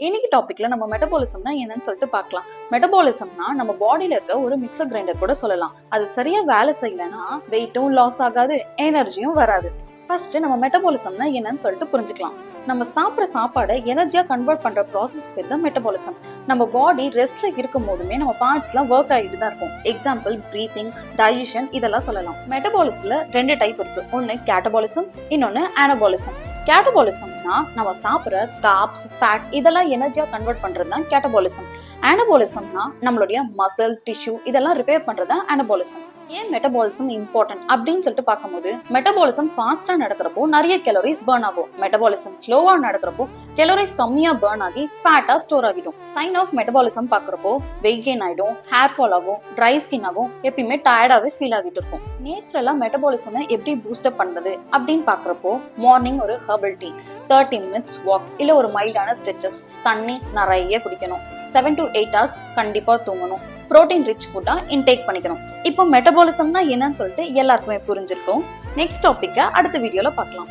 இன்னைக்கு டாபிக்ல நம்ம மெட்டபாலிசம்னா என்னன்னு சொல்லிட்டு பார்க்கலாம். மெட்டபாலிசம்னா நம்ம பாடியில இருக்க ஒரு மிக்சர் கிரைண்டர் கூட சொல்லலாம். அது சரியா வேலை செய்யலன்னா வெயிட்டும் லாஸ் ஆகாது, எனர்ஜியும் வராது. ஃபர்ஸ்ட் நம்ம மெட்டபாலிசம்னா என்னன்னு சொல்லிட்டு புரிஞ்சுக்கலாம். நம்ம சாப்பிட்ற சாப்பாடை எனர்ஜியா கன்வெர்ட் பண்ற ப்ராசஸ் பேர் தான் மெட்டபாலிசம். நம்ம பாடி ரெஸ்ட்ல இருக்கும் போதுமே நம்ம பார்ட்ஸ்லாம் ஒர்க் ஆகிட்டு தான் இருக்கும். எக்ஸாம்பிள் பிரீத்திங், டைஜஷன் இதெல்லாம் சொல்லலாம். மெட்டபாலிசம்ல ரெண்டு டைப் இருக்கு. ஒன்னு கேட்டபாலிசம், இன்னொன்னு அனபாலிசம். கேட்டபாலிசம்னா நம்ம சாப்பிட்ற கார்ப்ஸ், ஃபேட் இதெல்லாம் எனர்ஜியா கன்வெர்ட் பண்றது தான் கேட்டபாலிசம். அனபாலிசம்னா நம்மளுடைய மசில், டிஷ்யூ இதெல்லாம் ரிப்பேர் பண்றது தான் அனபாலிசம். ஏன் மெட்டபாலிசம் இம்பார்ட்டன்ட் அப்படின்னு சொல்லிட்டு பார்க்கும்போது, மெட்டபாலிசம் ஃபாஸ்டா நடக்கிறப்போ நிறைய கேலரிஸ் பர்ன் ஆகும். மெட்டபாலிசம் ஸ்லோவா நடக்கிறப்போ கேலரிஸ் கம்மியா பர்ன் ஆகி ஃபேட்டா ஸ்டோர் ஆகிடும். சைன் ஆஃப் மெட்டபாலிசம் பார்க்கறப்போ வெயிட் கெயின் ஆயிடும், ஹேர் ஃபால் ஆகும், ட்ரை ஸ்கின் ஆகும், எப்பயுமே டயர்டாவே ஃபீல் ஆகிட்டு இருக்கும். நேச்சுரலா மெட்டபாலிசம் எப்படி பூஸ்டப் பண்றது அப்படின்னு பார்க்கறப்போ மார்னிங் ஒரு ஹெர்பல் டீ, 30 மினிட்ஸ் வாக், இல்ல ஒரு மைல்டான ஸ்ட்ரெச்சஸ், தண்ணி நிறைய குடிக்கணும், 7 to 8 hours கண்டிப்பா தூங்கணும், புரோட்டீன் ரிச் ஃபுட்டா இன்டேக் பண்ணிக்கணும். இப்போ மெட்டபாலிசம்னா என்னன்னு சொல்லிட்டு எல்லாருக்குமே புரிஞ்சிருக்கும். நெக்ஸ்ட் டாபிக்க அடுத்த வீடியோல பார்க்கலாம்.